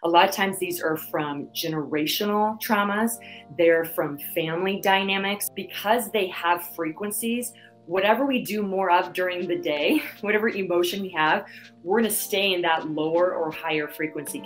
A lot of times these are from generational traumas. They're from family dynamics. Because they have frequencies, whatever we do more of during the day, whatever emotion we have, we're going to stay in that lower or higher frequency.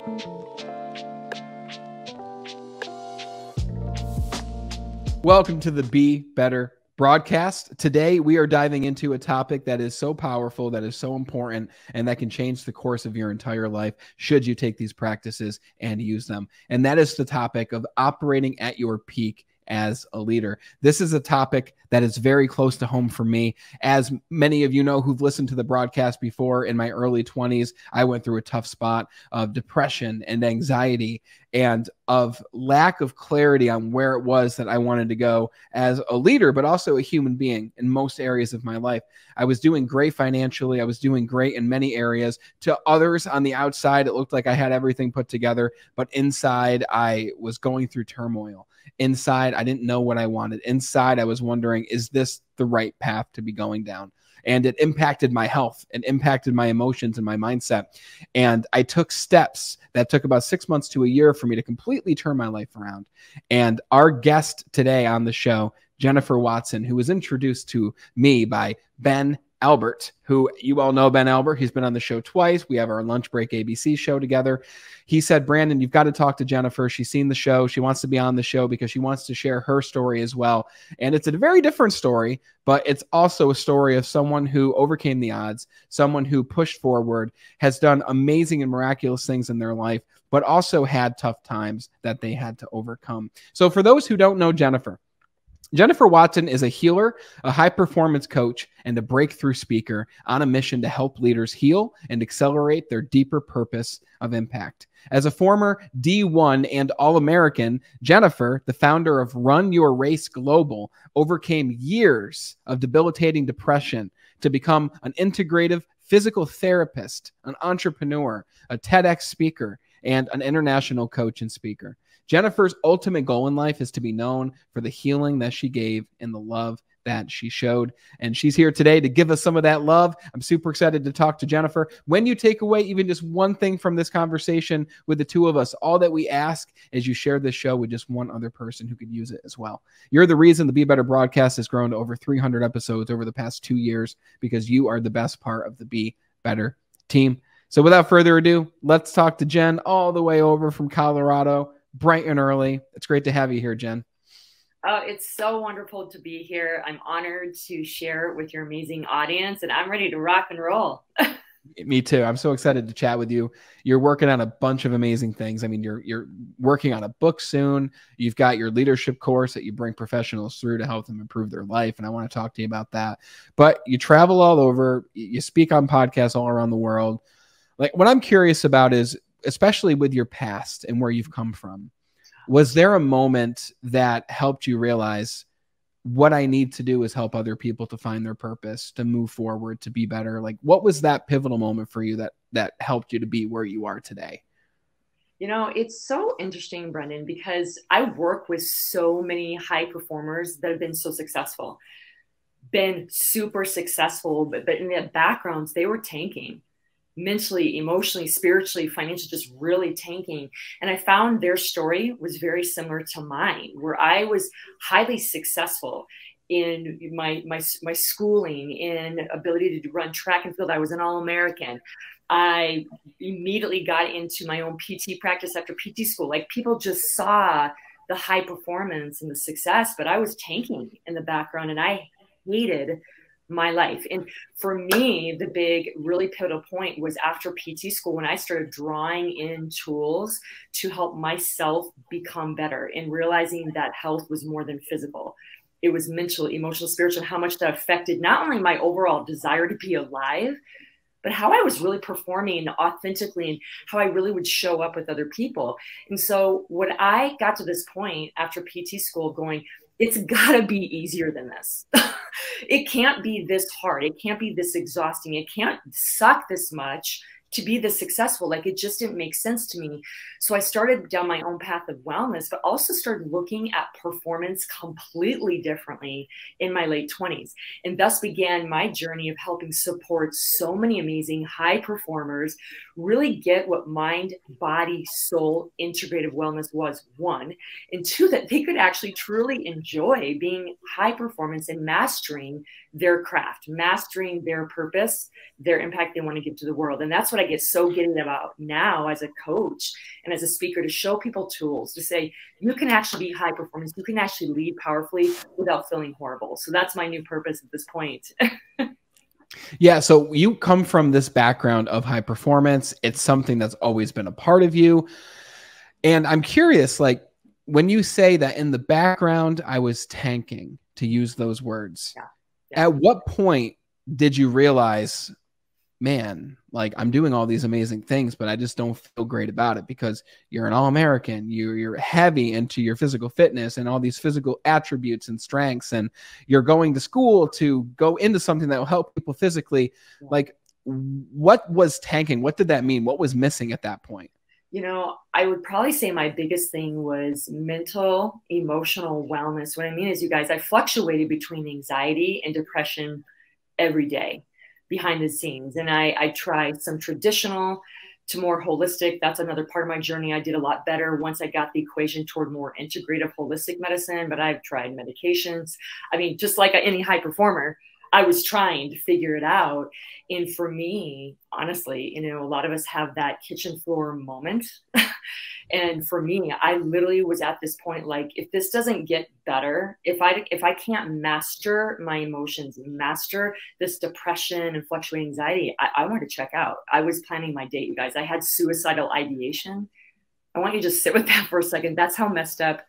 Welcome to the Be Better broadcast. Today, we are diving into a topic that is so powerful, that is so important, and that can change the course of your entire life should you take these practices and use them. And that is the topic of operating at your peak as a leader. This is a topic that is very close to home for me. As many of you know who've listened to the broadcast before, in my early 20s, I went through a tough spot of depression and anxiety and of lack of clarity on where it was that I wanted to go as a leader, but also a human being in most areas of my life. I was doing great financially. I was doing great in many areas. To others on the outside, it looked like I had everything put together, but inside I was going through turmoil. Inside, I didn't know what I wanted. Inside, I was wondering, is this the right path to be going down? And it impacted my health and impacted my emotions and my mindset. And I took steps that took about 6 months to a year for me to completely turn my life around. And our guest today on the show, Jennifer Watson, who was introduced to me by Ben Albert, who you all know Ben Albert. He's been on the show twice. We have our Lunch Break ABC show together. He said, Brandon, you've got to talk to Jennifer. She's seen the show. She wants to be on the show because she wants to share her story as well. And it's a very different story, but it's also a story of someone who overcame the odds, someone who pushed forward, has done amazing and miraculous things in their life, but also had tough times that they had to overcome. So for those who don't know Jennifer Watson is a healer, a high-performance coach, and a breakthrough speaker on a mission to help leaders heal and accelerate their deeper purpose of impact. As a former D1 and All-American, Jennifer, the founder of Run Your Race Global, overcame years of debilitating depression to become an integrative physical therapist, an entrepreneur, a TEDx speaker, and an international coach and speaker. Jennifer's ultimate goal in life is to be known for the healing that she gave and the love that she showed. And she's here today to give us some of that love. I'm super excited to talk to Jennifer. When you take away even just one thing from this conversation with the two of us, all that we ask is you share this show with just one other person who could use it as well. You're the reason the Be Better broadcast has grown to over 300 episodes over the past 2 years, because you are the best part of the Be Better team. So without further ado, let's talk to Jen all the way over from Colorado. Bright and early. It's great to have you here, Jen. Oh, it's so wonderful to be here. I'm honored to share with your amazing audience, and I'm ready to rock and roll. Me too. I'm so excited to chat with you. You're working on a bunch of amazing things. I mean, you're working on a book soon. You've got your leadership course that you bring professionals through to help them improve their life, and I want to talk to you about that. But you travel all over. You speak on podcasts all around the world. Like, what I'm curious about is, especially with your past and where you've come from, was there a moment that helped you realize what I need to do is help other people to find their purpose, to move forward, to be better? Like, what was that pivotal moment for you that helped you to be where you are today? You know, it's so interesting, Brendan, because I work with so many high performers that have been so successful, been super successful, but in their backgrounds, they were tanking. Mentally, emotionally, spiritually, financially, just really tanking. And I found their story was very similar to mine, where I was highly successful in my schooling, in ability to run track and field. I was an All-American. I immediately got into my own PT practice after PT school. Like, people just saw the high performance and the success, but I was tanking in the background, and I hated my life. And for me, the big, really pivotal point was after PT school, when I started drawing in tools to help myself become better and realizing that health was more than physical. It was mental, emotional, spiritual, how much that affected not only my overall desire to be alive, but how I was really performing authentically and how I really would show up with other people. And so when I got to this point after PT school going, it's got to be easier than this. It can't be this hard. It can't be this exhausting. It can't suck this much to be this successful. Like, it just didn't make sense to me. So I started down my own path of wellness, but also started looking at performance completely differently in my late 20s. And thus began my journey of helping support so many amazing high performers really get what mind, body, soul integrative wellness was, one, and two, that they could actually truly enjoy being high performance and mastering their craft, mastering their purpose, their impact they want to give to the world. And that's what I get so giddy about now as a coach and as a speaker, to show people tools to say, you can actually be high performance. You can actually lead powerfully without feeling horrible. So that's my new purpose at this point. Yeah. So you come from this background of high performance. It's something that's always been a part of you. And I'm curious, like, when you say that in the background, I was tanking, to use those words, at what point did you realize, man, like, I'm doing all these amazing things, but I just don't feel great about it? Because you're an All-American, you're heavy into your physical fitness and all these physical attributes and strengths, and you're going to school to go into something that will help people physically. Like, what was tanking? What did that mean? What was missing at that point? You know, I would probably say my biggest thing was mental, emotional wellness. What I mean is, you guys, I fluctuated between anxiety and depression every day behind the scenes. And I tried some traditional to more holistic. That's another part of my journey. I did a lot better once I got the equation toward more integrative holistic medicine, but I've tried medications. I mean, just like any high performer, I was trying to figure it out. And for me, honestly, you know, a lot of us have that kitchen floor moment. And for me, I literally was at this point, like, if this doesn't get better, if I can't master my emotions, master this depression and fluctuating anxiety, I want to check out. I was planning my date, you guys. I had suicidal ideation. I want you to just sit with that for a second. That's how messed up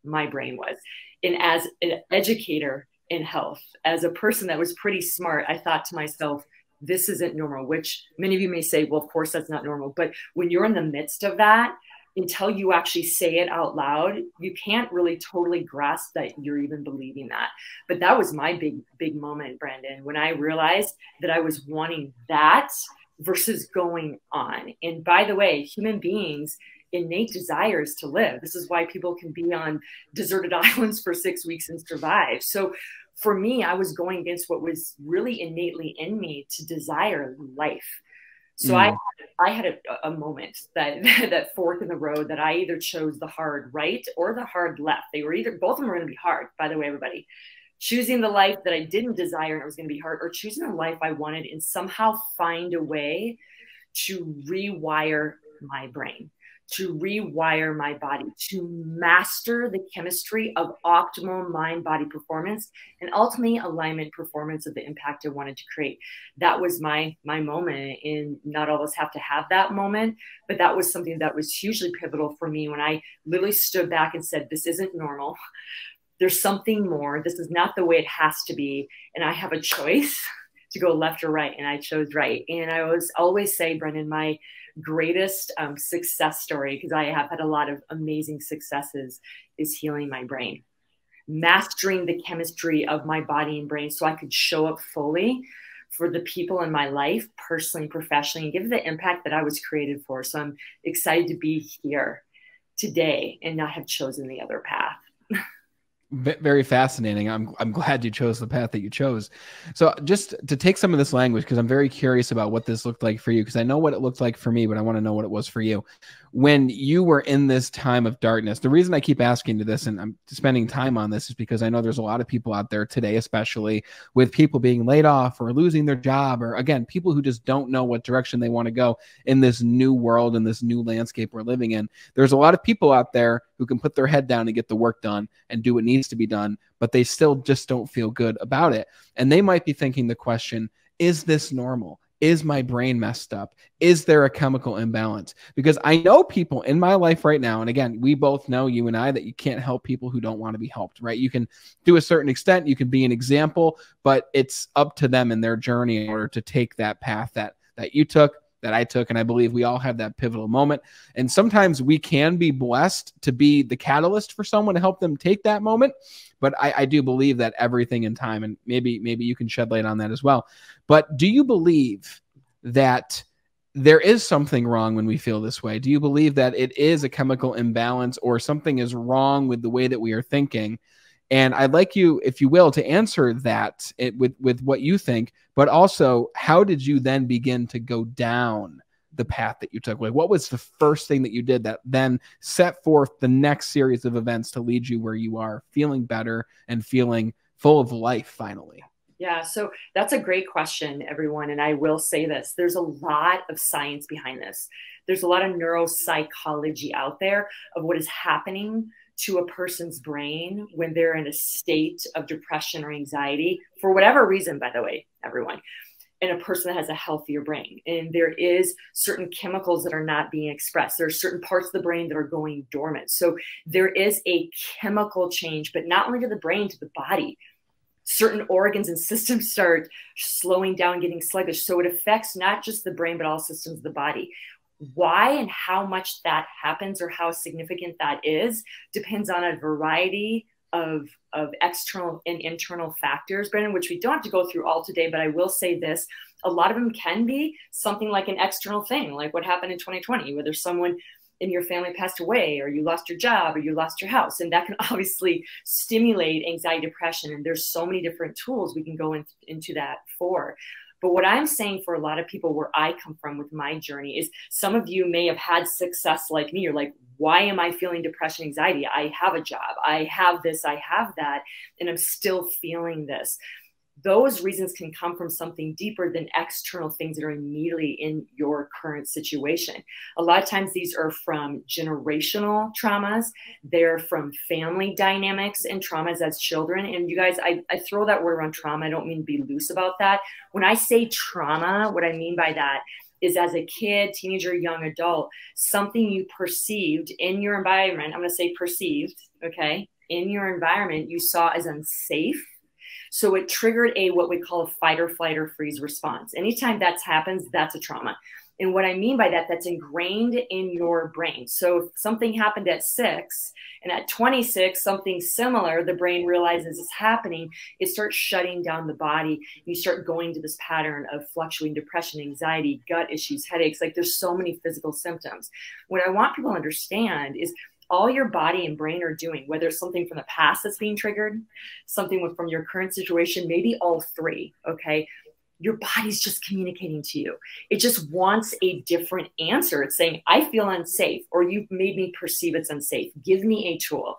my brain was. And as an educator in health, as a person that was pretty smart, I thought to myself, this isn't normal, which many of you may say, well, of course that's not normal. But when you're in the midst of that, until you actually say it out loud, you can't really totally grasp that you're even believing that. But that was my big moment, Brandon, when I realized that I was wanting that versus going on. And by the way, human beings' innate desires to live. This is why people can be on deserted islands for 6 weeks and survive. So for me, I was going against what was really innately in me to desire life. So I had a moment that fork in the road that I either chose the hard right or the hard left. They were either, both of them were going to be hard, by the way, everybody. Choosing the life that I didn't desire and it was going to be hard, or choosing the life I wanted and somehow find a way to rewire my brain, to rewire my body, to master the chemistry of optimal mind-body performance and ultimately alignment performance of the impact I wanted to create. That was my moment. And not all of us have to have that moment, but that was something that was hugely pivotal for me when I literally stood back and said, this isn't normal. There's something more. This is not the way it has to be. And I have a choice to go left or right. And I chose right. And I always say, Brendan, my greatest success story, because I have had a lot of amazing successes, is healing my brain, mastering the chemistry of my body and brain so I could show up fully for the people in my life, personally and professionally, and give the impact that I was created for. So I'm excited to be here today and not have chosen the other path. Very fascinating. I'm glad you chose the path that you chose. So just to take some of this language, because I'm very curious about what this looked like for you, because I know what it looked like for me, but I want to know what it was for you. When you were in this time of darkness, the reason I keep asking you this and I'm spending time on this is because I know there's a lot of people out there today, especially with people being laid off or losing their job, or again, people who just don't know what direction they want to go in this new world and this new landscape we're living in. There's a lot of people out there who can put their head down and get the work done and do what needs to be done, but they still just don't feel good about it. And they might be thinking the question, is this normal? Is my brain messed up? Is there a chemical imbalance? Because I know people in my life right now, and again, we both know, you and I, that you can't help people who don't want to be helped, right? You can do a certain extent, you can be an example, but it's up to them in their journey in order to take that path that you took, that I took, and I believe we all have that pivotal moment. And sometimes we can be blessed to be the catalyst for someone to help them take that moment. But I do believe that everything in time, and maybe you can shed light on that as well. But do you believe that there is something wrong when we feel this way. Do you believe that it is a chemical imbalance or something is wrong with the way that we are thinking? And I'd like you, if you will, to answer that with what you think, but also how did you then begin to go down the path that you took? Like, what was the first thing that you did that then set forth the next series of events to lead you where you are feeling better and feeling full of life finally? Yeah, so that's a great question, everyone. And I will say this, there's a lot of science behind this. There's a lot of neuropsychology out there of what is happening to a person's brain when they're in a state of depression or anxiety, for whatever reason, by the way, everyone, and a person that has a healthier brain. And there is certain chemicals that are not being expressed. There are certain parts of the brain that are going dormant. So there is a chemical change, but not only to the brain, to the body. Certain organs and systems start slowing down, getting sluggish. So it affects not just the brain, but all systems of the body. Why and how much that happens or how significant that is depends on a variety of external and internal factors, Brendan, which we don't have to go through all today, but I will say this. A lot of them can be something like an external thing, like what happened in 2020, whether someone in your family passed away or you lost your job or you lost your house. And that can obviously stimulate anxiety, depression. And there's so many different tools we can go into that for. But what I'm saying for a lot of people where I come from with my journey is some of you may have had success like me. You're like, why am I feeling depression, anxiety? I have a job. I have this, I have that, and I'm still feeling this. Those reasons can come from something deeper than external things that are immediately in your current situation. A lot of times these are from generational traumas. They're from family dynamics and traumas as children. And you guys, I throw that word around trauma. I don't mean to be loose about that. When I say trauma, what I mean by that is as a kid, teenager, young adult, something you perceived in your environment, I'm going to say perceived, okay, in your environment you saw as unsafe. So it triggered what we call a fight or flight or freeze response. Anytime that happens, that's a trauma. And what I mean by that, that's ingrained in your brain. So if something happened at 6 and at 26, something similar, the brain realizes is happening, it starts shutting down the body. You start going to this pattern of fluctuating depression, anxiety, gut issues, headaches. Like there's so many physical symptoms. What I want people to understand is all your body and brain are doing, whether it's something from the past that's being triggered, something from your current situation, maybe all three, okay? Your body's just communicating to you. It just wants a different answer. It's saying, I feel unsafe, or you've made me perceive it's unsafe. Give me a tool.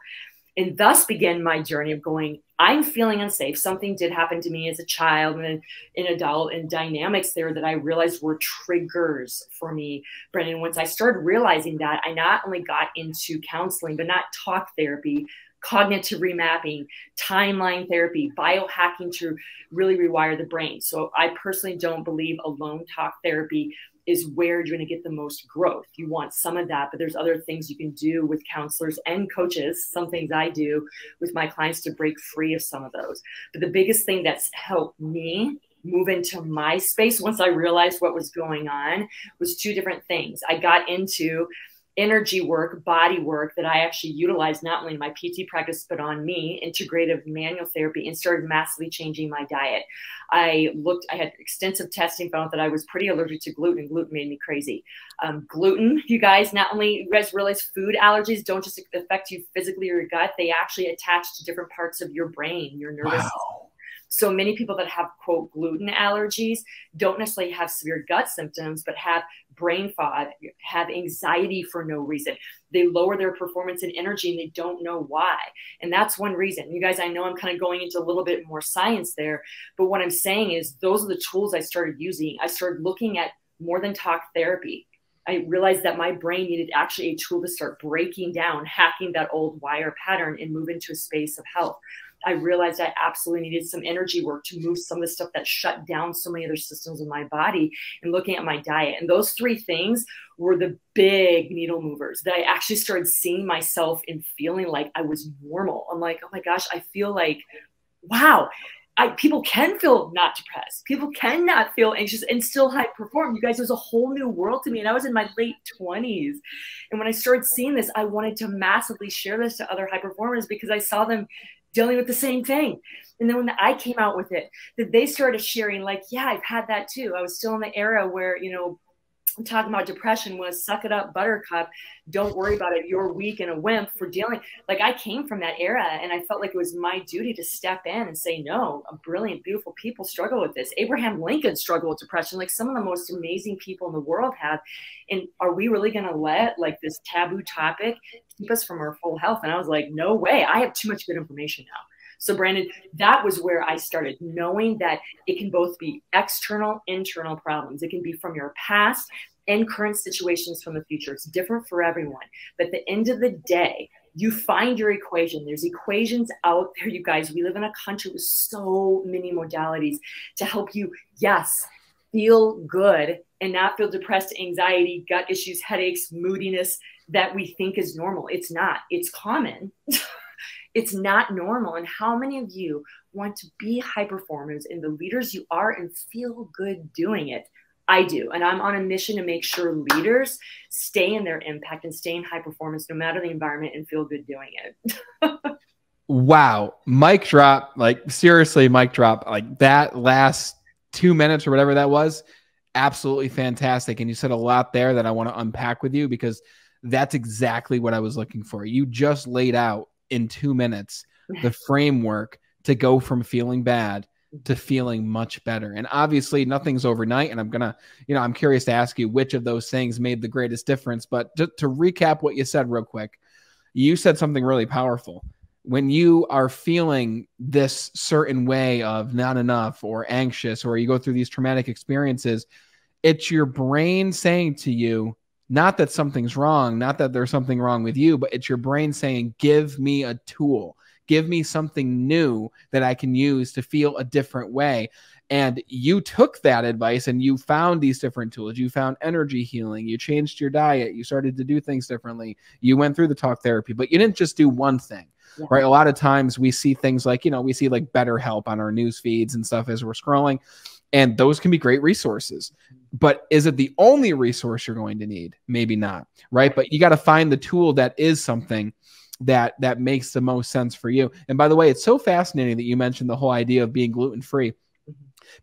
And thus began my journey of going, I'm feeling unsafe. Something did happen to me as a child and an adult, and dynamics there that I realized were triggers for me, Brendan. Once I started realizing that, I not only got into counseling, but not talk therapy, cognitive remapping, timeline therapy, biohacking to really rewire the brain. So I personally don't believe alone talk therapy is where you're going to get the most growth. You want some of that, but there's other things you can do with counselors and coaches, some things I do with my clients to break free of some of those. But the biggest thing that's helped me move into my space once I realized what was going on was two different things. I got into energy work, body work that I actually utilized not only in my PT practice, but on me, integrative manual therapy, and started massively changing my diet. I had extensive testing, found out that I was pretty allergic to gluten, and gluten made me crazy. Gluten, you guys, not only you guys realize food allergies don't just affect you physically or your gut, they actually attach to different parts of your brain, your nervous system. So many people that have, quote, gluten allergies don't necessarily have severe gut symptoms, but have brain fog, have anxiety for no reason. They lower their performance and energy and they don't know why. And that's one reason. You guys, I know I'm kind of going into a little bit more science there, but what I'm saying is those are the tools I started using. I started looking at more than talk therapy. I realized that my brain needed actually a tool to start breaking down, hacking that old wire pattern and move into a space of health. I realized I absolutely needed some energy work to move some of the stuff that shut down so many other systems in my body, and looking at my diet. And those three things were the big needle movers that I actually started seeing myself and feeling like I was normal. I'm like, oh my gosh, I feel like, wow, people can feel not depressed. People cannot feel anxious and still high perform. You guys, it was a whole new world to me. And I was in my late 20s. And when I started seeing this, I wanted to massively share this to other high performers because I saw them dealing with the same thing. And then when I came out with it, that they started sharing like, yeah, I've had that too. I was still in the era where, talking about depression was suck it up, buttercup. Don't worry about it. You're weak and a wimp for dealing. Like, I came from that era, and I felt like it was my duty to step in and say, no, brilliant, beautiful people struggle with this. Abraham Lincoln struggled with depression. Like, some of the most amazing people in the world have. And are we really going to let like this taboo topic keep us from our full health? And I was like, no way. I have too much good information now. So Brandon, that was where I started knowing that it can both be external, internal problems. It can be from your past and current situations from the future. It's different for everyone. But at the end of the day, you find your equation. There's equations out there, you guys. We live in a country with so many modalities to help you, yes, feel good and not feel depressed, anxiety, gut issues, headaches, moodiness that we think is normal. It's not. It's common. It's not normal. And how many of you want to be high performers and the leaders you are and feel good doing it? I do. And I'm on a mission to make sure leaders stay in their impact and stay in high performance no matter the environment and feel good doing it. Wow. Mic drop. Like, seriously, mic drop. Like, that last 2 minutes or whatever that was, absolutely fantastic. And you said a lot there that I want to unpack with you, because that's exactly what I was looking for. You just laid out in 2 minutes the framework to go from feeling bad to feeling much better. And obviously nothing's overnight. And I'm going to, I'm curious to ask you which of those things made the greatest difference. But to recap what you said real quick, you said something really powerful. When you are feeling this certain way of not enough or anxious, or you go through these traumatic experiences, it's your brain saying to you, not that something's wrong, not that there's something wrong with you, but it's your brain saying, give me a tool. Give me something new that I can use to feel a different way. And you took that advice and you found these different tools. You found energy healing. You changed your diet. You started to do things differently. You went through the talk therapy, but you didn't just do one thing, right? A lot of times we see things like, we see like BetterHelp on our news feeds and stuff as we're scrolling, and those can be great resources. But is it the only resource you're going to need? Maybe not, right? But you got to find the tool that is something that makes the most sense for you. And by the way, it's so fascinating that you mentioned the whole idea of being gluten-free,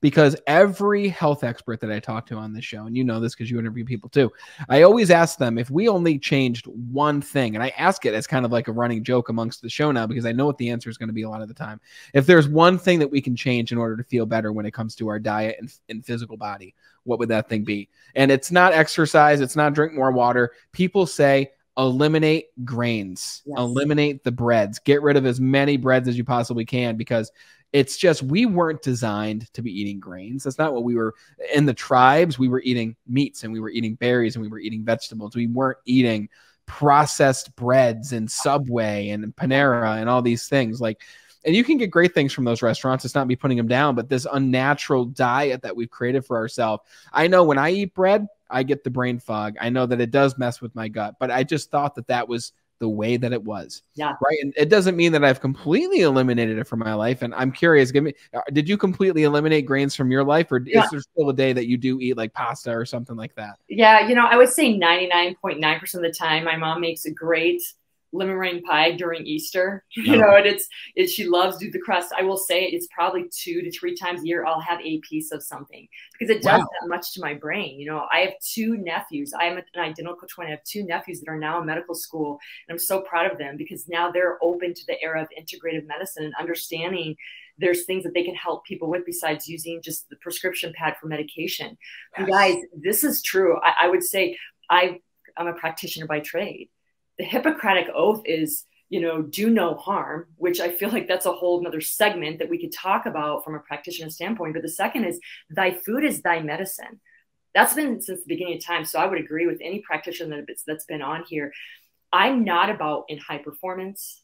because every health expert that I talk to on this show, and you know this because you interview people too, I always ask them, if we only changed one thing, and I ask it as kind of like a running joke amongst the show now, because I know what the answer is going to be a lot of the time. If there's one thing that we can change in order to feel better when it comes to our diet and physical body, what would that thing be? And it's not exercise. It's not drink more water. People say, eliminate grains, eliminate the breads, get rid of as many breads as you possibly can, because it's just, we weren't designed to be eating grains. That's not what we were in the tribes. We were eating meats and we were eating berries and we were eating vegetables. We weren't eating processed breads and Subway and Panera and all these things. Like, and you can get great things from those restaurants. It's not me putting them down, but this unnatural diet that we've created for ourselves. I know when I eat bread, I get the brain fog. I know that it does mess with my gut, but I just thought that that was the way that it was. Yeah. Right. And it doesn't mean that I've completely eliminated it from my life. And I'm curious, did you completely eliminate grains from your life, or is there still a day that you do eat like pasta or something like that? Yeah. I would say 99.9% of the time, my mom makes a great lemon meringue pie during Easter, and she loves to do the crust. I will say it's probably 2 to 3 times a year I'll have a piece of something, because it does that much to my brain. I have 2 nephews. I am an identical twin. I have 2 nephews that are now in medical school, and I'm so proud of them, because now they're open to the era of integrative medicine and understanding there's things that they can help people with besides using just the prescription pad for medication. Yes. You guys, this is true. I would say I'm a practitioner by trade. The Hippocratic Oath is, do no harm, which I feel like that's a whole nother segment that we could talk about from a practitioner standpoint. But the second is, thy food is thy medicine. That's been since the beginning of time. So I would agree with any practitioner that's been on here. I'm not about in high performance,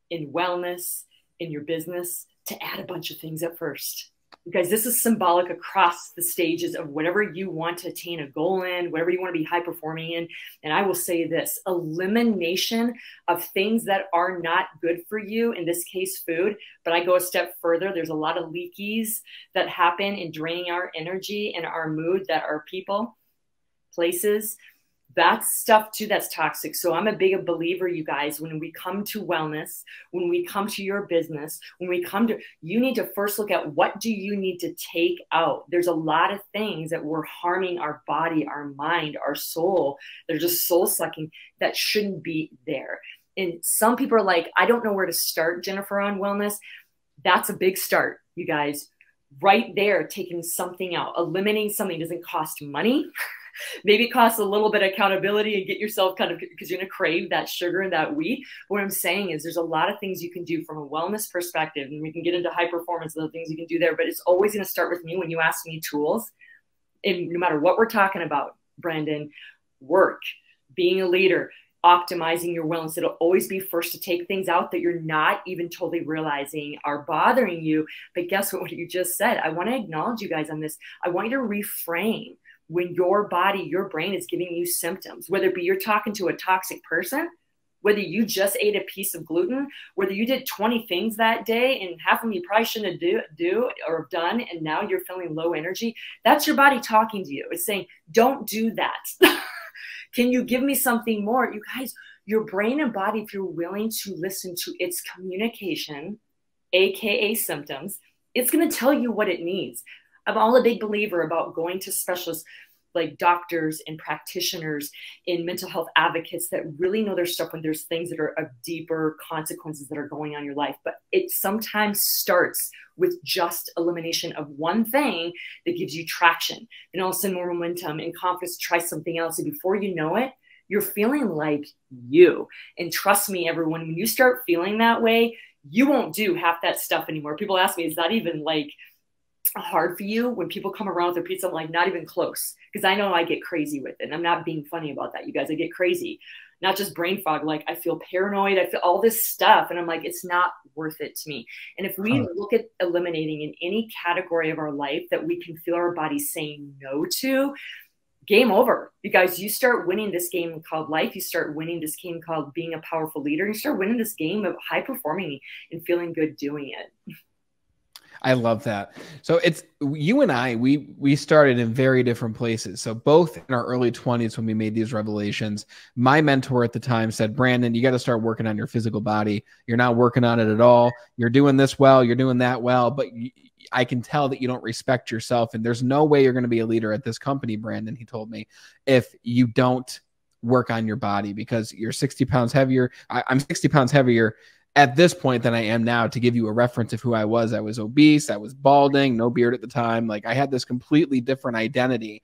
in wellness, in your business to add a bunch of things at first. Because this is symbolic across the stages of whatever you want to attain a goal in, whatever you want to be high performing in. And I will say this: elimination of things that are not good for you, in this case, food. But I go a step further. There's a lot of leakies that happen in draining our energy and our mood that are people, places, That's stuff too that's toxic. So I'm a big believer, you guys, when we come to wellness, when we come to your business, when we come to, you need to first look at what do you need to take out. There's a lot of things that we're harming our body, our mind, our soul. They're just soul sucking that shouldn't be there. And some people are like, I don't know where to start, Jennifer, on wellness. That's a big start, you guys. Right there, taking something out, eliminating something doesn't cost money. Maybe it costs a little bit of accountability and get yourself kind of, because you're going to crave that sugar and that wheat. But what I'm saying is there's a lot of things you can do from a wellness perspective, and we can get into high performance and the things you can do there. But it's always going to start with me when you ask me tools. And no matter what we're talking about, Brandon, work, being a leader, optimizing your wellness, it'll always be first to take things out that you're not even totally realizing are bothering you. But guess what you just said? I want to acknowledge you guys on this. I want you to reframe when your body, your brain is giving you symptoms, whether it be you're talking to a toxic person, whether you just ate a piece of gluten, whether you did 20 things that day and half of them you probably shouldn't do or have done, and now you're feeling low energy. That's your body talking to you. It's saying, don't do that. Can you give me something more? You guys, your brain and body, if you're willing to listen to its communication, AKA symptoms, it's going to tell you what it needs. I'm all a big believer about going to specialists like doctors and practitioners and mental health advocates that really know their stuff when there's things that are of deeper consequences that are going on in your life. But it sometimes starts with just elimination of one thing that gives you traction, and all of a sudden more momentum and confidence to try something else. And before you know it, you're feeling like you. And trust me, everyone, when you start feeling that way, you won't do half that stuff anymore. People ask me, is that even like hard for you? When people come around with their pizza, I'm like, not even close, because I know I get crazy with it. And I'm not being funny about that, you guys. I get crazy, not just brain fog. Like I feel paranoid, I feel all this stuff, and I'm like, it's not worth it to me. And if we look at eliminating in any category of our life that we can feel our body saying no to, game over, you guys. You start winning this game called life. You start winning this game called being a powerful leader. You start winning this game of high performing and feeling good doing it. I love that. So it's you and I, we started in very different places. So both in our early 20s when we made these revelations, my mentor at the time said, Brandon, you got to start working on your physical body. You're not working on it at all. You're doing this well, you're doing that well, but I can tell that you don't respect yourself. And there's no way you're going to be a leader at this company, Brandon, he told me, if you don't work on your body, because you're 60 pounds heavier. I'm 60 pounds heavier at this point than I am now. To give you a reference of who I was obese, I was balding, no beard at the time. Like I had this completely different identity.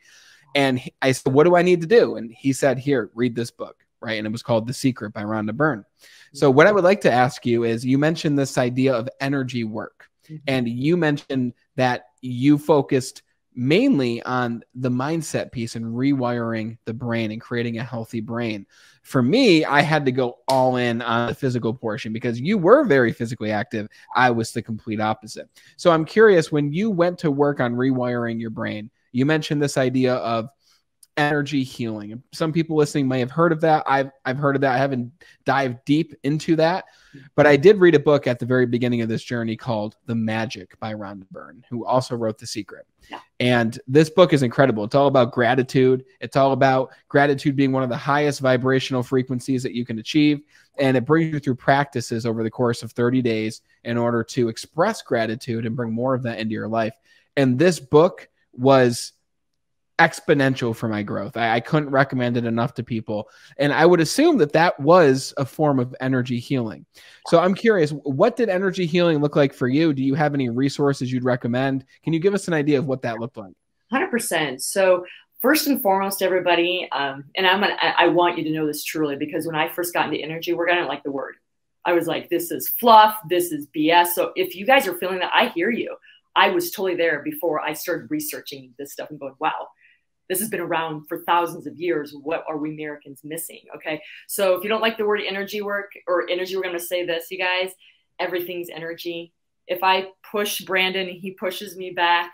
And I said, what do I need to do? And he said, here, read this book, right? And it was called The Secret by Rhonda Byrne. So what I would like to ask you is, you mentioned this idea of energy work, and you mentioned that you focused mainly on the mindset piece and rewiring the brain and creating a healthy brain. For me, I had to go all in on the physical portion because you were very physically active. I was the complete opposite. So I'm curious, when you went to work on rewiring your brain, you mentioned this idea of energy healing. Some people listening may have heard of that. I've heard of that. I haven't dived deep into that, but I did read a book at the very beginning of this journey called The Magic by Rhonda Byrne, who also wrote The Secret. Yeah. And this book is incredible. It's all about gratitude. It's all about gratitude being one of the highest vibrational frequencies that you can achieve. And it brings you through practices over the course of 30 days in order to express gratitude and bring more of that into your life. And this book was exponential for my growth. I couldn't recommend it enough to people. And I would assume that that was a form of energy healing. So I'm curious, what did energy healing look like for you? Do you have any resources you'd recommend? Can you give us an idea of what that looked like? 100%. So first and foremost, everybody, and I want you to know this truly, because when I first got into energy work, I didn't like the word. I was like, this is fluff, this is BS. So if you guys are feeling that, I hear you. I was totally there before I started researching this stuff and going, wow, this has been around for thousands of years. What are we Americans missing? Okay. So if you don't like the word energy work or energy, we're going to say this, you guys, everything's energy. If I push Brandon, he pushes me back.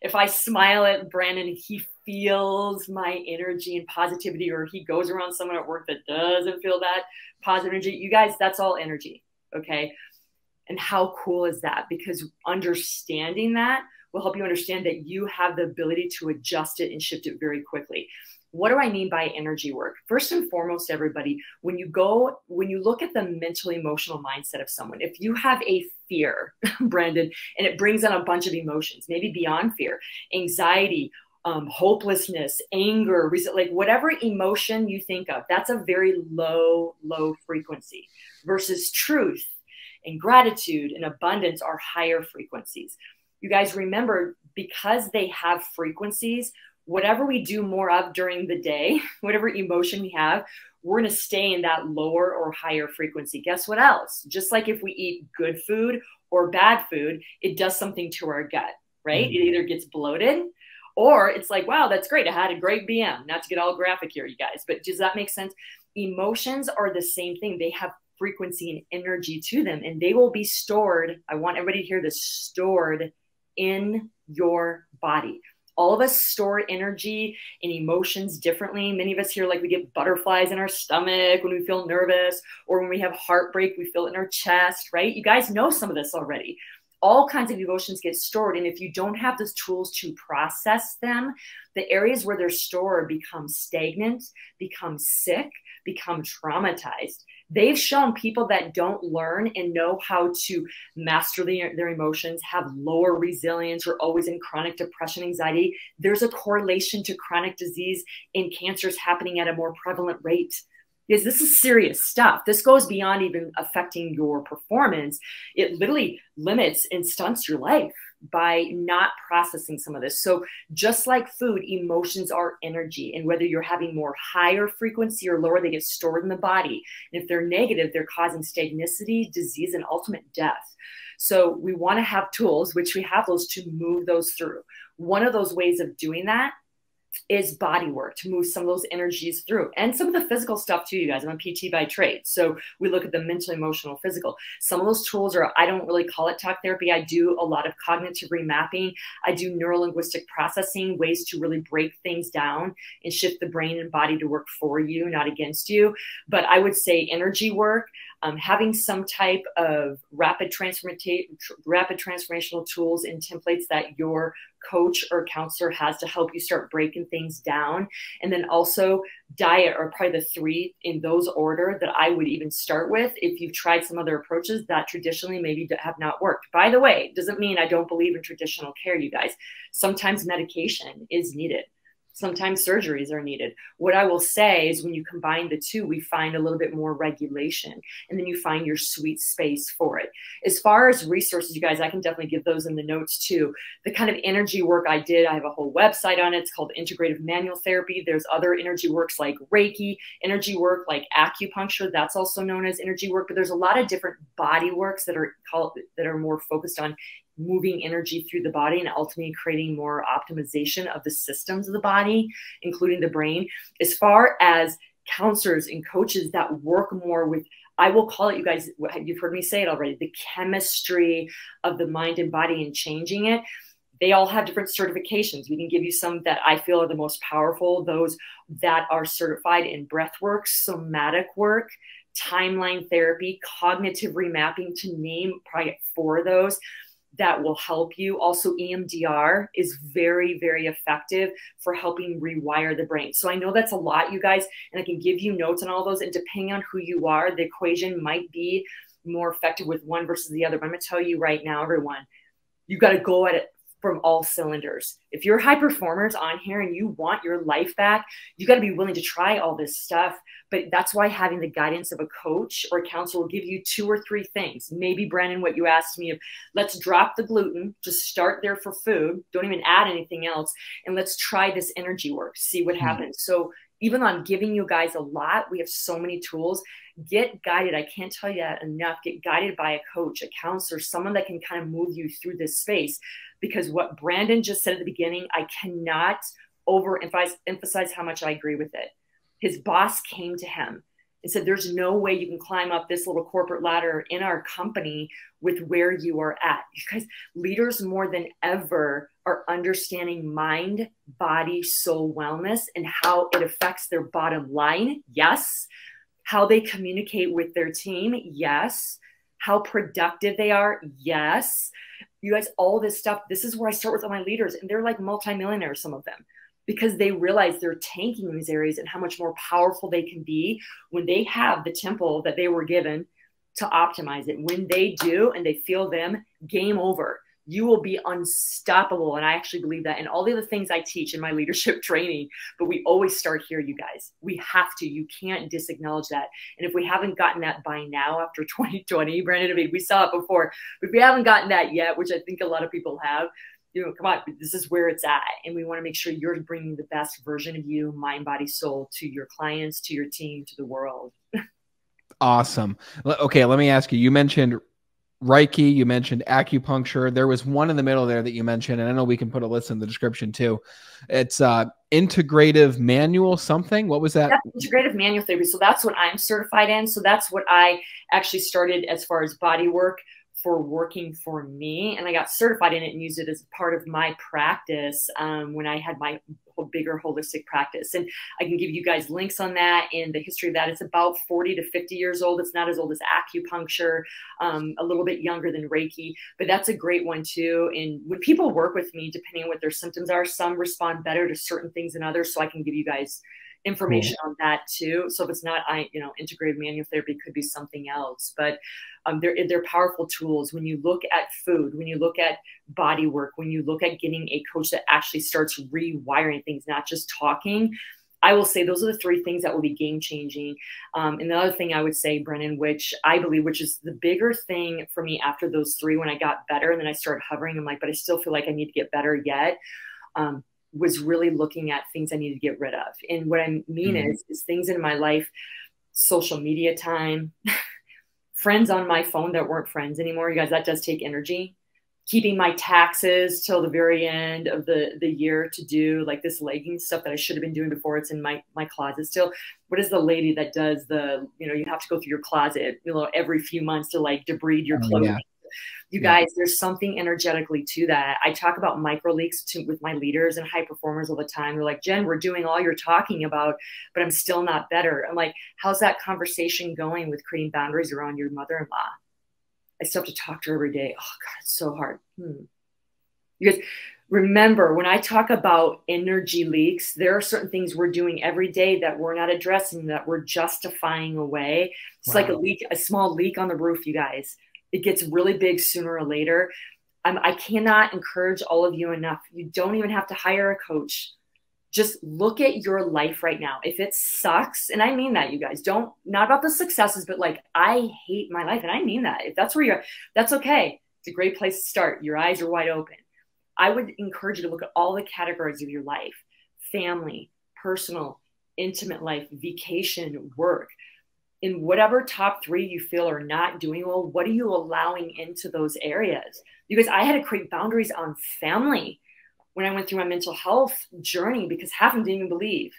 If I smile at Brandon, he feels my energy and positivity, or he goes around someone at work that doesn't feel that positive energy. You guys, that's all energy. Okay. And how cool is that? Because understanding that will help you understand that you have the ability to adjust it and shift it very quickly. What do I mean by energy work? First and foremost, everybody, when you look at the mental emotional mindset of someone, if you have a fear, Brandon, and it brings on a bunch of emotions, maybe beyond fear, anxiety, hopelessness, anger, like whatever emotion you think of, that's a very low frequency, versus truth and gratitude and abundance are higher frequencies. You guys remember, because they have frequencies, whatever we do more of during the day, whatever emotion we have, we're going to stay in that lower or higher frequency. Guess what else? Just like if we eat good food or bad food, it does something to our gut, right? It either gets bloated, or it's like, wow, that's great. I had a great BM. Not to get all graphic here, you guys, but does that make sense? Emotions are the same thing. They have frequency and energy to them, and they will be stored. I want everybody to hear this: stored in your body. All of us store energy and emotions differently. Many of us here, like, we get butterflies in our stomach when we feel nervous, or when we have heartbreak, we feel it in our chest, right? You guys know some of this already. All kinds of emotions get stored. And if you don't have those tools to process them, the areas where they're stored become stagnant, become sick, become traumatized. They've shown people that don't learn and know how to master their emotions have lower resilience, or always in chronic depression, anxiety. There's a correlation to chronic disease and cancers happening at a more prevalent rate. Because this is serious stuff. This goes beyond even affecting your performance. It literally limits and stunts your life by not processing some of this. So just like food, emotions are energy. And whether you're having more higher frequency or lower, they get stored in the body. And if they're negative, they're causing stagnicity, disease, and ultimate death. So we want to have tools, which we have those, to move those through. One of those ways of doing that is body work, to move some of those energies through, and some of the physical stuff too, you guys. I'm a PT by trade, so we look at the mental, emotional, physical. Some of those tools are, I don't really call it talk therapy. I do a lot of cognitive remapping. I do neuro-linguistic processing, ways to really break things down and shift the brain and body to work for you, not against you. But I would say energy work, having some type of rapid transformational tools and templates that your coach or counselor has to help you start breaking things down. And then also diet are probably the three in those order that I would even start with if you've tried some other approaches that traditionally maybe have not worked. By the way, it doesn't mean I don't believe in traditional care, you guys. Sometimes medication is needed. Sometimes surgeries are needed. What I will say is, when you combine the two, we find a little bit more regulation, and then you find your sweet space for it. As far as resources, you guys, I can definitely give those in the notes too. The kind of energy work I did, I have a whole website on it. It's called Integrative Manual Therapy. There's other energy works like Reiki, energy work like acupuncture. That's also known as energy work. But there's a lot of different body works that are more focused on moving energy through the body and ultimately creating more optimization of the systems of the body, including the brain. As far as counselors and coaches that work more with, I will call it, you guys, you've heard me say it already, the chemistry of the mind and body and changing it. They all have different certifications. We can give you some that I feel are the most powerful, those that are certified in breath work, somatic work, timeline therapy, cognitive remapping, to name probably 4 of those that will help you. Also, EMDR is very, very effective for helping rewire the brain. So I know that's a lot, you guys, and I can give you notes on all those. And depending on who you are, the equation might be more effective with one versus the other. But I'm going to tell you right now, everyone, you got to go at it from all cylinders. If you're high performers on here and you want your life back, you got to be willing to try all this stuff. But that's why having the guidance of a coach or a counselor will give you 2 or 3 things. Maybe, Brandon, what you asked me of, let's drop the gluten, just start there for food, don't even add anything else, and let's try this energy work, see what happens. So even though I'm giving you guys a lot, we have so many tools. Get guided. I can't tell you that enough. Get guided by a coach, a counselor, someone that can kind of move you through this space. Because what Brandon just said at the beginning, I cannot emphasize how much I agree with it. His boss came to him and said, there's no way you can climb up this little corporate ladder in our company with where you are at. You guys, leaders more than ever are understanding mind, body, soul wellness and how it affects their bottom line. Yes. How they communicate with their team. Yes. How productive they are. Yes. You guys, all this stuff, this is where I start with all my leaders, and they're like multimillionaires, some of them. because they realize they're tanking in these areas and how much more powerful they can be when they have the temple that they were given to optimize it. When they do and they feel them, game over. You will be unstoppable. And I actually believe that. And all the other things I teach in my leadership training, but we always start here, you guys. We have to. You can't disacknowledge that. And if we haven't gotten that by now after 2020, Brandon, I mean, we saw it before, but if we haven't gotten that yet, which I think a lot of people have, you know, come on, this is where it's at. And we want to make sure you're bringing the best version of you, mind, body, soul, to your clients, to your team, to the world. Awesome. Okay, let me ask you, you mentioned Reiki, you mentioned acupuncture. There was one in the middle there that you mentioned, and I know we can put a list in the description too. It's integrative manual something. What was that? That's integrative manual therapy. So that's what I'm certified in. So that's what I actually started as far as body work for working for me. And I got certified in it and used it as part of my practice when I had my bigger holistic practice. And I can give you guys links on that and the history of that. It's about 40 to 50 years old. It's not as old as acupuncture, a little bit younger than Reiki, but that's a great one too. And when people work with me, depending on what their symptoms are, some respond better to certain things than others. So I can give you guys information on that too. So if it's not, integrative manual therapy, could be something else, but they're powerful tools. When you look at food, when you look at body work, when you look at getting a coach that actually starts rewiring things, not just talking, I will say those are the three things that will be game changing. And the other thing I would say, Brennan, which I believe, which is the bigger thing for me after those three, when I got better and then I started hovering, I'm like, but I still feel like I need to get better yet. Was really looking at things I need to get rid of. And what I mean is things in my life, social media time, friends on my phone that weren't friends anymore. You guys, that does take energy. Keeping my taxes till the very end of the year to do like this leggings stuff that I should have been doing before. It's in my closet still. What is the lady that does the, you have to go through your closet, every few months to like debride your clothing. Yeah. You guys, there's something energetically to that. I talk about micro leaks with my leaders and high performers all the time. They're like, Jen, we're doing all you're talking about, but I'm still not better. I'm like, how's that conversation going with creating boundaries around your mother-in-law? I still have to talk to her every day. Oh God, it's so hard. You guys, remember, when I talk about energy leaks, there are certain things we're doing every day that we're not addressing, that we're justifying away. It's like a small leak on the roof, you guys. It gets really big sooner or later. I cannot encourage all of you enough. You don't even have to hire a coach. Just look at your life right now. If it sucks, and I mean that, you guys, not about the successes, but like, I hate my life. And I mean that. If that's where you're, that's okay. It's a great place to start. Your eyes are wide open. I would encourage you to look at all the categories of your life: family, personal, intimate life, vacation, work. In whatever top three you feel are not doing well, what are you allowing into those areas? Because I had to create boundaries on family when I went through my mental health journey, because half of them didn't even believe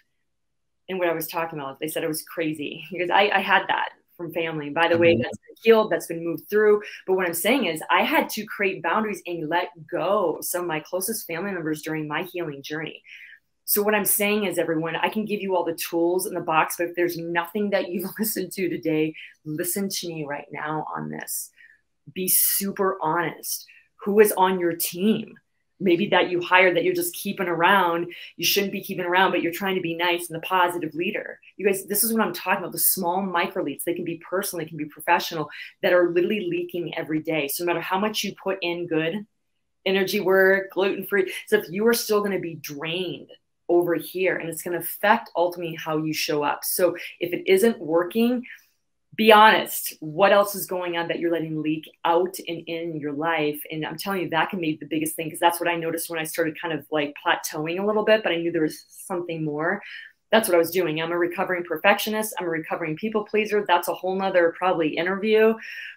in what I was talking about. They said I was crazy, because I had that from family. By the way, that's been healed, that's been moved through. But what I'm saying is I had to create boundaries and let go of some of my closest family members during my healing journey. So what I'm saying is, everyone, I can give you all the tools in the box, but if there's nothing that you've listened to today, listen to me right now on this. Be super honest. Who is on your team? Maybe that you hired that you're just keeping around. You shouldn't be keeping around, but you're trying to be nice and the positive leader. You guys, this is what I'm talking about. The small micro leaks. They can be personal, they can be professional, that are literally leaking every day. So no matter how much you put in good energy work, gluten-free, so if you are still going to be drained over here, and it's going to affect ultimately how you show up. So if it isn't working, be honest. What else is going on that you're letting leak out and in your life? And I'm telling you, that can be the biggest thing, because that's what I noticed when I started kind of like plateauing a little bit, but I knew there was something more. That's what I was doing. I'm a recovering perfectionist. I'm a recovering people pleaser. That's a whole nother probably interview,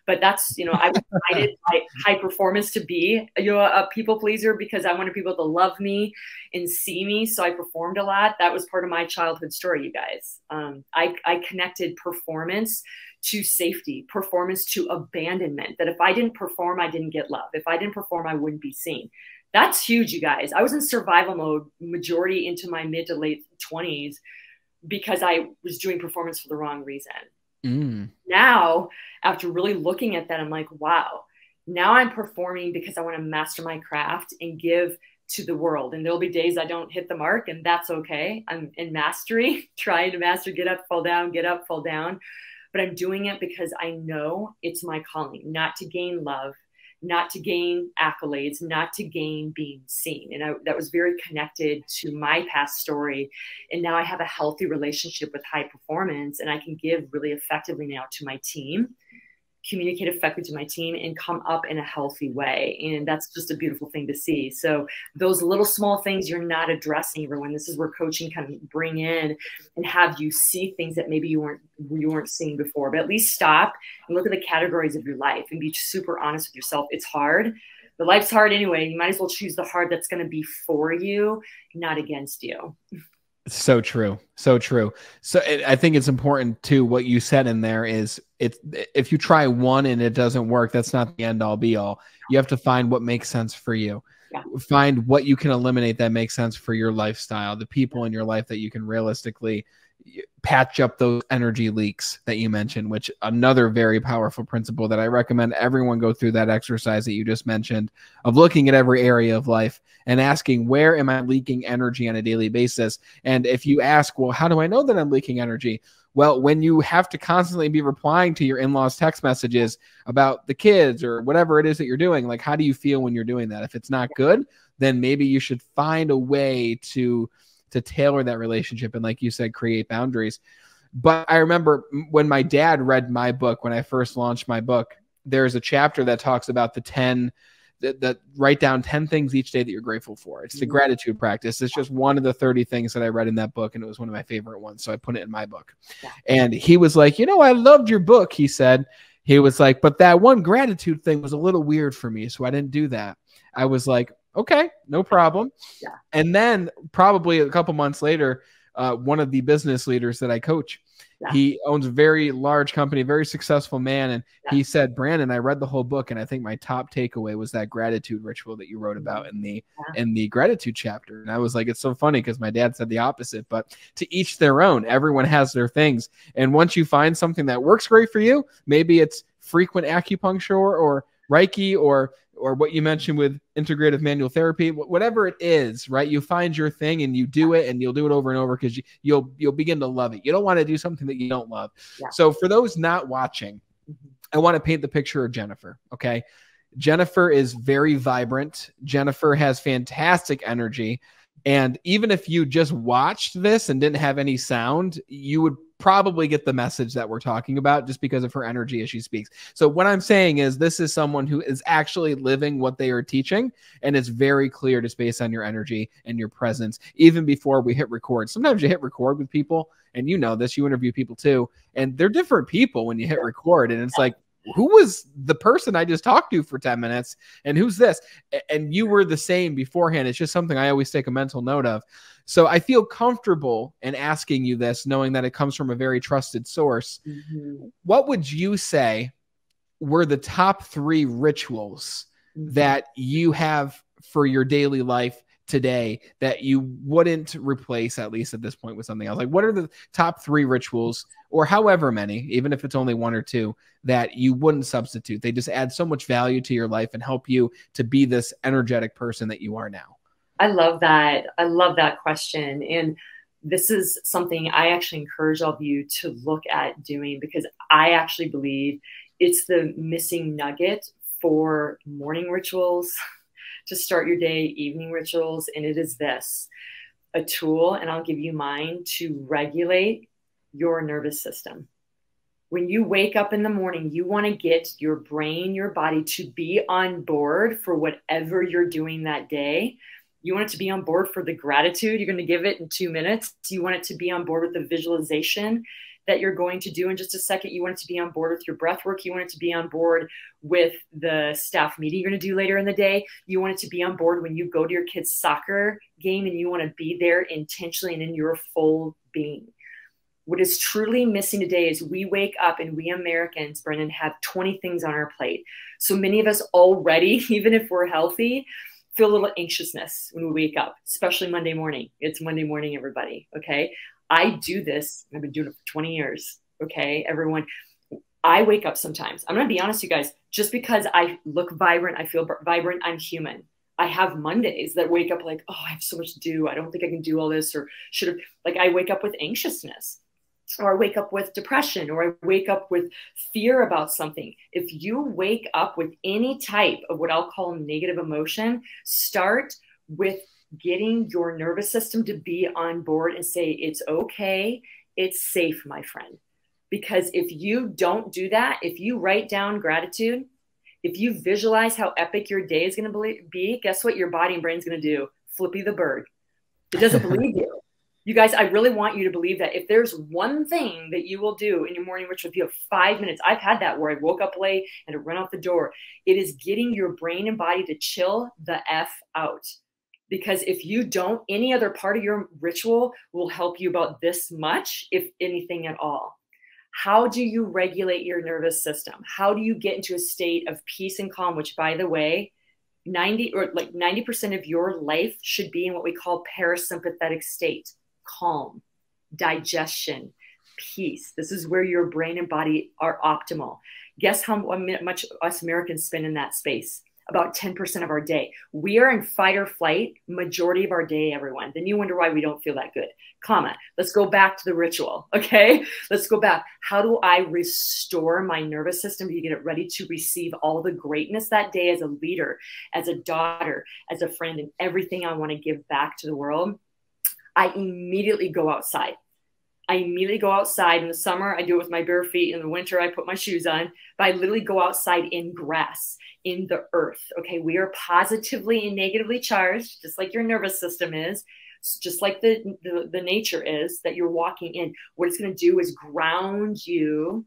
but that's, I decided my high performance to be, a people pleaser, because I wanted people to love me and see me. So I performed a lot. That was part of my childhood story, you guys. I connected performance to safety, performance to abandonment, that if I didn't perform, I didn't get love. If I didn't perform, I wouldn't be seen. That's huge, you guys. I was in survival mode majority into my mid to late 20s because I was doing performance for the wrong reason. Now, after really looking at that, I'm like, wow, now I'm performing because I want to master my craft and give to the world. And there'll be days I don't hit the mark, and that's okay. I'm in mastery, trying to master, get up, fall down, get up, fall down. But I'm doing it because I know it's my calling, not to gain love, not to gain accolades, not to gain being seen. And that was very connected to my past story. And now I have a healthy relationship with high performance, and I can give really effectively now to my team, communicate effectively to my team, and come up in a healthy way. And that's just a beautiful thing to see. So those little small things you're not addressing, everyone, this is where coaching can bring in and have you see things that maybe you weren't seeing before. But at least stop and look at the categories of your life and be super honest with yourself. It's hard, but life's hard anyway. You might as well choose the hard that's going to be for you, not against you. So true. So true. So I think it's important too. What you said in there is if you try one and it doesn't work, that's not the end all be all. You have to find what makes sense for you. Yeah. Find what you can eliminate that makes sense for your lifestyle, the people in your life that you can realistically patch up those energy leaks that you mentioned, which another very powerful principle that I recommend everyone go through that exercise that you just mentioned of looking at every area of life and asking, where am I leaking energy on a daily basis? And if you ask, well, how do I know that I'm leaking energy? Well, when you have to constantly be replying to your in-laws text messages about the kids or whatever it is that you're doing, like, how do you feel when you're doing that? If it's not good, then maybe you should find a way to tailor that relationship and, like you said, create boundaries. But I remember when my dad read my book, when I first launched my book, there's a chapter that talks about that write down 10 things each day that you're grateful for. It's the gratitude practice. It's just one of the 30 things that I read in that book, and it was one of my favorite ones. So I put it in my book. Yeah. And he was like, I loved your book. He said, he was like, but that one gratitude thing was a little weird for me, so I didn't do that. I was like, okay, no problem. Yeah. And then probably a couple months later, one of the business leaders that I coach, he owns a very large company, very successful man. And he said, Brandon, I read the whole book, and I think my top takeaway was that gratitude ritual that you wrote about in the gratitude chapter. And I was like, it's so funny because my dad said the opposite, but to each their own. Everyone has their things. And once you find something that works great for you, maybe it's frequent acupuncture or Reiki or what you mentioned with integrative manual therapy, whatever it is, right? You find your thing and you do it, and you'll do it over and over because you'll begin to love it. You don't want to do something that you don't love. Yeah. So for those not watching, I want to paint the picture of Jennifer. Okay. Jennifer is very vibrant. Jennifer has fantastic energy. And even if you just watched this and didn't have any sound, you would probably get the message that we're talking about just because of her energy as she speaks. So what I'm saying is this is someone who is actually living what they are teaching, and it's very clear just based on your energy and your presence, even before we hit record. Sometimes you hit record with people, and you know this, you interview people too, and they're different people when you hit record, and it's like, who was the person I just talked to for 10 minutes? And who's this? And you were the same beforehand. It's just something I always take a mental note of. So I feel comfortable in asking you this, knowing that it comes from a very trusted source. What would you say were the top 3 rituals that you have for your daily life today that you wouldn't replace, at least at this point, with something else? Like, what are the top 3 rituals, or however many, even if it's only 1 or 2, that you wouldn't substitute? They just add so much value to your life and help you to be this energetic person that you are now. I love that. I love that question. And this is something I actually encourage all of you to look at doing, because I actually believe it's the missing nugget for morning rituals, to start your day, evening rituals. And it is this, a tool, and I'll give you mine, to regulate your nervous system. When you wake up in the morning, you want to get your brain, your body to be on board for whatever you're doing that day. You want it to be on board for the gratitude you're going to give it in 2 minutes. You want it to be on board with the visualization that you're going to do in just a second. You want it to be on board with your breath work. You want it to be on board with the staff meeting you're going to do later in the day. You want it to be on board when you go to your kid's soccer game, and you want to be there intentionally and in your full being. What is truly missing today is we wake up, and we Americans, Brennan, have 20 things on our plate. So many of us already, even if we're healthy, feel a little anxiousness when we wake up, especially Monday morning. It's Monday morning, everybody. Okay. I do this. I've been doing it for 20 years. Okay. Everyone, I wake up sometimes. I'm going to be honest, you guys, just because I look vibrant, I feel vibrant, I'm human. I have Mondays that wake up like, oh, I have so much to do. I don't think I can do all this, or should have, like, I wake up with anxiousness, or I wake up with depression, or I wake up with fear about something. If you wake up with any type of what I'll call negative emotion, start with getting your nervous system to be on board and say, it's okay, it's safe, my friend. Because if you don't do that, if you write down gratitude, if you visualize how epic your day is going to be, guess what your body and brain is going to do? Flippy the bird. It doesn't believe you. You guys, I really want you to believe that if there's one thing that you will do in your morning ritual, if you have 5 minutes, I've had that where I woke up late and to run out the door. It is getting your brain and body to chill the F out. Because if you don't, any other part of your ritual will help you about this much, if anything at all. How do you regulate your nervous system? How do you get into a state of peace and calm, which, by the way, 90% of your life should be in what we call parasympathetic state. Calm, digestion, peace. This is where your brain and body are optimal. Guess how much us Americans spend in that space? About 10% of our day. We are in fight or flight majority of our day, everyone. Then you wonder why we don't feel that good. Let's go back to the ritual, okay? Let's go back. How do I restore my nervous system to get it ready to receive all the greatness that day as a leader, as a daughter, as a friend, and everything I want to give back to the world? I immediately go outside. In the summer. I do it with my bare feet. In the winter, I put my shoes on. But I literally go outside in grass, in the earth. Okay, we are positively and negatively charged, just like your nervous system is, just like the nature is that you're walking in. What it's going to do is ground you.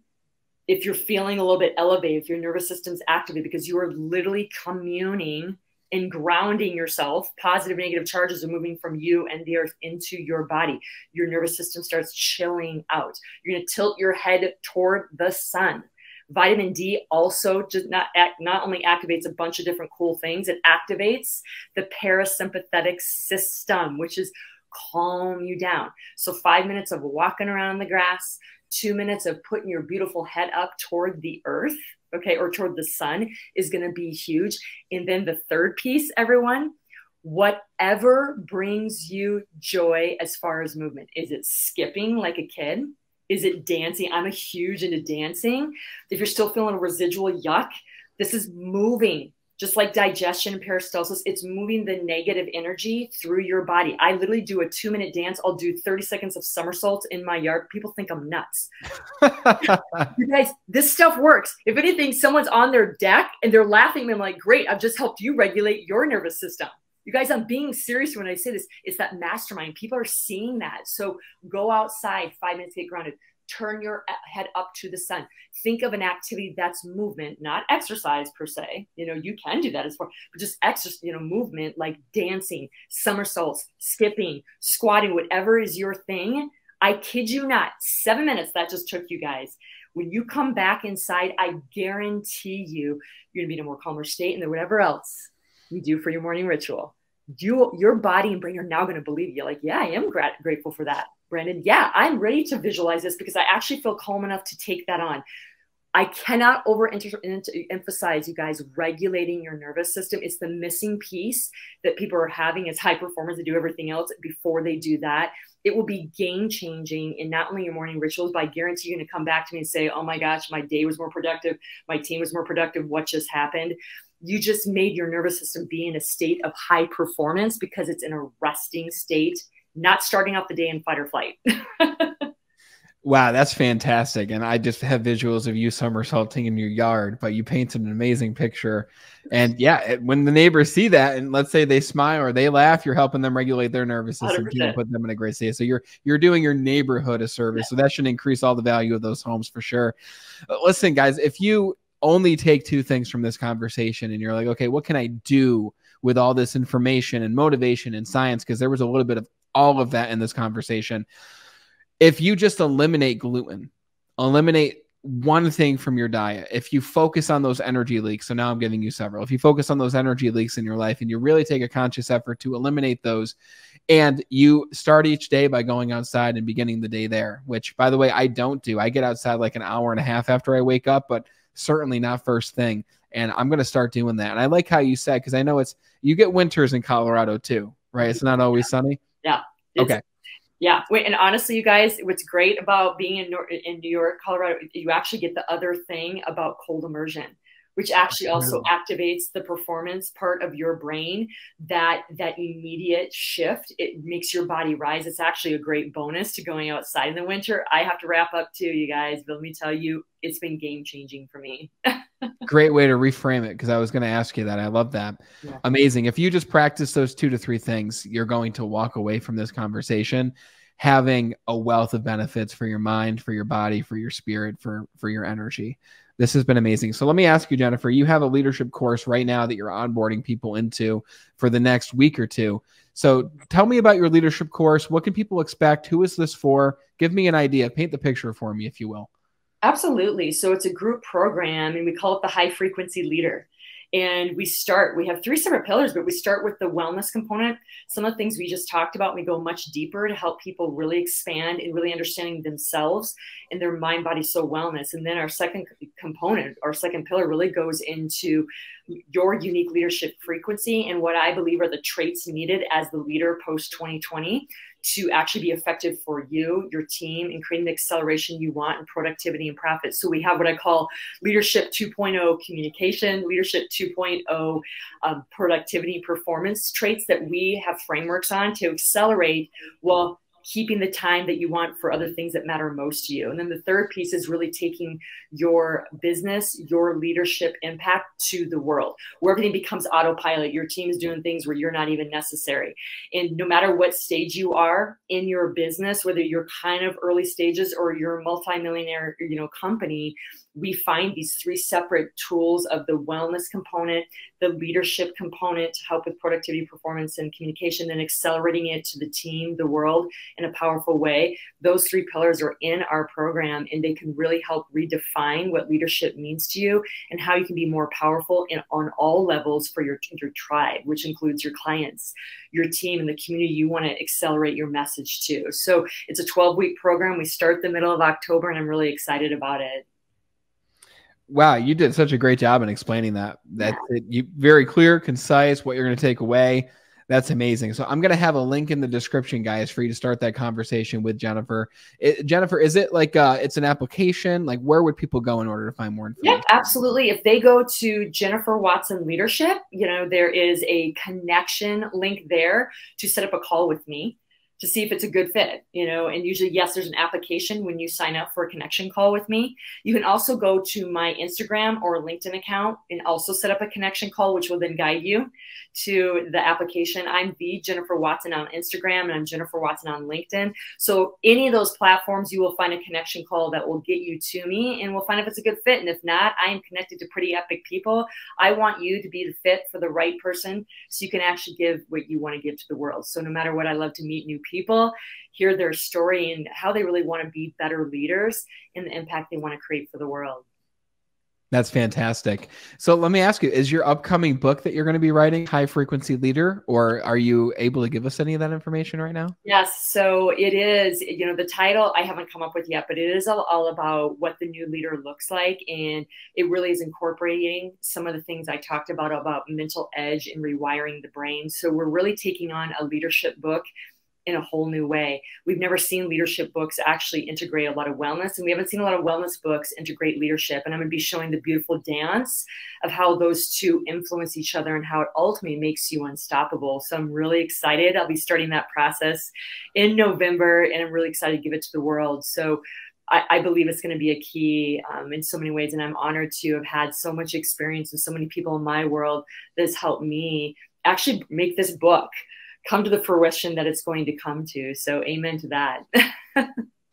If you're feeling a little bit elevated, if your nervous system's activated, because you are literally communing and grounding yourself. Positive, negative charges are moving from you and the earth into your body. Your nervous system starts chilling out. You're going to tilt your head toward the sun. Vitamin D also just not only activates a bunch of different cool things, it activates the parasympathetic system, which is calm you down. So 5 minutes of walking around the grass, 2 minutes of putting your beautiful head up toward the earth, okay, or toward the sun is going to be huge. And then the third piece, everyone, whatever brings you joy as far as movement. Is it skipping like a kid? Is it dancing? I'm a huge into dancing. If you're still feeling a residual yuck, this is moving. Just like digestion and peristalsis, it's moving the negative energy through your body. I literally do a 2-minute dance. I'll do 30 seconds of somersaults in my yard. People think I'm nuts. You guys, this stuff works. If anything, someone's on their deck and they're laughing. I'm like, great, I've just helped you regulate your nervous system. You guys, I'm being serious when I say this. It's that mastermind. People are seeing that. So go outside, 5 minutes, get grounded. Turn your head up to the sun. Think of an activity that's movement, not exercise per se. You know, you can do that as far, but just exercise, you know, movement like dancing, somersaults, skipping, squatting, whatever is your thing. I kid you not, 7 minutes that just took you guys. When you come back inside, I guarantee you're gonna be in a more calmer state, and then whatever else you do for your morning ritual, your body and brain are now going to believe you. Like, yeah, I am grateful for that, Brandon. Yeah, I'm ready to visualize this because I actually feel calm enough to take that on. I cannot emphasize, you guys, regulating your nervous system. It's the missing piece that people are having as high performers that do everything else. Before they do that, it will be game changing in not only your morning rituals, but I guarantee you're going to come back to me and say, oh my gosh, my day was more productive. My team was more productive. What just happened? You just made your nervous system be in a state of high performance because it's in a resting state, not starting off the day in fight or flight. Wow, that's fantastic. And I just have visuals of you somersaulting in your yard, but you painted an amazing picture. And yeah, when the neighbors see that, and let's say they smile or they laugh, you're helping them regulate their nervous system too, and put them in a great state. So you're doing your neighborhood a service. Yeah. So that should increase all the value of those homes for sure. Listen, guys, if you only take two things from this conversation and you're like, okay, what can I do with all this information and motivation and science? Because there was a little bit of all of that in this conversation. If you just eliminate gluten, eliminate one thing from your diet, if you focus on those energy leaks, so now I'm giving you several, if you focus on those energy leaks in your life and you really take a conscious effort to eliminate those, and you start each day by going outside and beginning the day there, which, by the way, I don't do. I get outside like an hour and a half after I wake up, but certainly not first thing. And I'm going to start doing that. And I like how you said, because I know you get winters in Colorado too, right? It's not always sunny. Yeah. Okay. Yeah. Wait, and honestly, you guys, what's great about being in New York, Colorado, you actually get the other thing about cold immersion, which actually also activates the performance part of your brain, that immediate shift. It makes your body rise. It's actually a great bonus to going outside in the winter. I have to wrap up too, you guys, but let me tell you, it's been game changing for me. Great way to reframe it, because I was going to ask you that. I love that. Yeah. Amazing. If you just practice those 2 to 3 things, you're going to walk away from this conversation having a wealth of benefits for your mind, for your body, for your spirit, for your energy. This has been amazing. So let me ask you, Jennifer, you have a leadership course right now that you're onboarding people into for the next week or 2. So tell me about your leadership course. What can people expect? Who is this for? Give me an idea. Paint the picture for me, if you will. Absolutely. So it's a group program, and we call it the high frequency leader. And we have 3 separate pillars, but we start with the wellness component. Some of the things we just talked about, we go much deeper to help people really expand and really understanding themselves and their mind, body, soul wellness. And then our second component, our second pillar, really goes into your unique leadership frequency and what I believe are the traits needed as the leader post 2020 to actually be effective for you, your team, and creating the acceleration you want in productivity and profit. So we have what I call leadership 2.0 communication, leadership 2.0 productivity performance traits that we have frameworks on to accelerate while keeping the time that you want for other things that matter most to you. And then the third piece is really taking your business, your leadership impact to the world, where everything becomes autopilot. Your team is doing things where you're not even necessary. And no matter what stage you are in your business, whether you're kind of early stages or you're a multimillionaire, company, we find these 3 separate tools of the wellness component, the leadership component to help with productivity, performance, and communication, and accelerating it to the team, the world in a powerful way. Those 3 pillars are in our program, and they can really help redefine what leadership means to you and how you can be more powerful on all levels for your tribe, which includes your clients, your team, and the community you want to accelerate your message to. So it's a 12-week program. We start the middle of October, and I'm really excited about it. Wow, you did such a great job in explaining that. You very clear, concise, what you're going to take away. That's amazing. So I'm going to have a link in the description, guys, for you to start that conversation with Jennifer. Jennifer, is it like it's an application? Like, where would people go in order to find more information? Yeah, absolutely. If they go to Jennifer Watson Leadership, there is a connection link there to set up a call with me to see if it's a good fit, and usually, yes, there's an application when you sign up for a connection call with me. You can also go to my Instagram or LinkedIn account and also set up a connection call, which will then guide you to the application. I'm the Jennifer Watson on Instagram, and I'm Jennifer Watson on LinkedIn. So any of those platforms, you will find a connection call that will get you to me, and we'll find if it's a good fit. And if not, I am connected to pretty epic people. I want you to be the fit for the right person so you can actually give what you want to give to the world. So no matter what, I love to meet new people, hear their story and how they really want to be better leaders and the impact they want to create for the world. That's fantastic. So let me ask you, is your upcoming book that you're going to be writing High Frequency Leader, or are you able to give us any of that information right now? Yes. So it is, the title I haven't come up with yet, but it is all about what the new leader looks like. And it really is incorporating some of the things I talked about mental edge and rewiring the brain. So we're really taking on a leadership book in a whole new way. We've never seen leadership books actually integrate a lot of wellness, and we haven't seen a lot of wellness books integrate leadership. And I'm going to be showing the beautiful dance of how those two influence each other and how it ultimately makes you unstoppable. So I'm really excited. I'll be starting that process in November, and I'm really excited to give it to the world. So I believe it's going to be a key in so many ways. And I'm honored to have had so much experience and so many people in my world that's helped me actually make this book come to the fruition that it's going to come to. So amen to that.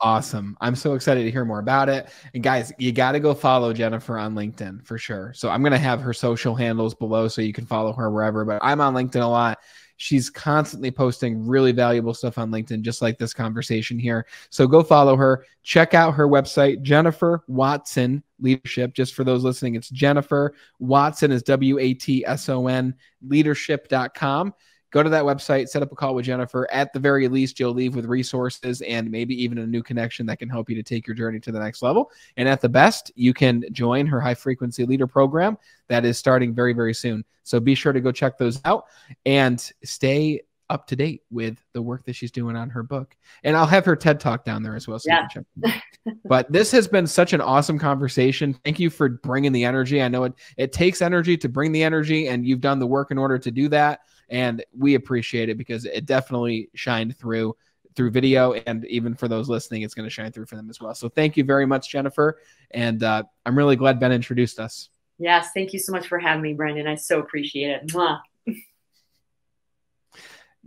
Awesome. I'm so excited to hear more about it. And guys, you got to go follow Jennifer on LinkedIn for sure. So I'm going to have her social handles below so you can follow her wherever, but I'm on LinkedIn a lot. She's constantly posting really valuable stuff on LinkedIn, just like this conversation here. So go follow her. Check out her website, Jennifer Watson Leadership. Just for those listening, it's Jennifer Watson is WATSON leadership.com. go to that website, set up a call with Jennifer. At the very least, you'll leave with resources and maybe even a new connection that can help you to take your journey to the next level. And at the best, you can join her high frequency leader program that is starting very, very soon. So be sure to go check those out and stay up to date with the work that she's doing on her book. And I'll have her TED Talk down there as well. So you can check them out. But this has been such an awesome conversation. Thank you for bringing the energy. I know it takes energy to bring the energy, and you've done the work in order to do that. And we appreciate it because it definitely shined through video. And even for those listening, it's going to shine through for them as well. So thank you very much, Jennifer. And I'm really glad Ben introduced us. Yes. Thank you so much for having me, Brendan. I so appreciate it. Mwah.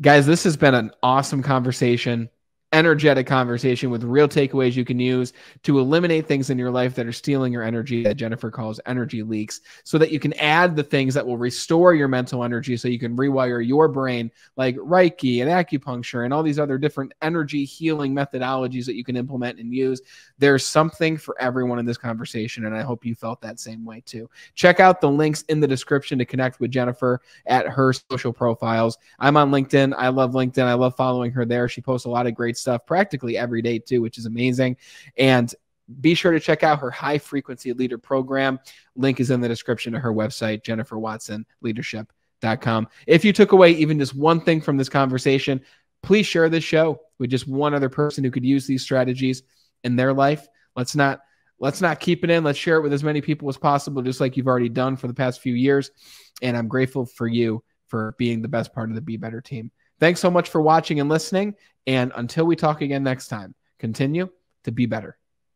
Guys, this has been an awesome conversation, energetic conversation with real takeaways you can use to eliminate things in your life that are stealing your energy, that Jennifer calls energy leaks, so that you can add the things that will restore your mental energy so you can rewire your brain, like Reiki and acupuncture and all these other different energy healing methodologies that you can implement and use. There's something for everyone in this conversation, and I hope you felt that same way too. Check out the links in the description to connect with Jennifer at her social profiles. I'm on LinkedIn. I love LinkedIn. I love following her there. She posts a lot of great stuff practically every day too, which is amazing. And be sure to check out her high frequency leader program. Link is in the description to her website, jenniferwatsonleadership.com. If you took away even just one thing from this conversation, please share this show with just one other person who could use these strategies in their life. Let's not keep it in. Let's share it with as many people as possible, just like you've already done for the past few years. And I'm grateful for you for being the best part of the Be Better team. Thanks so much for watching and listening. And until we talk again next time, continue to be better.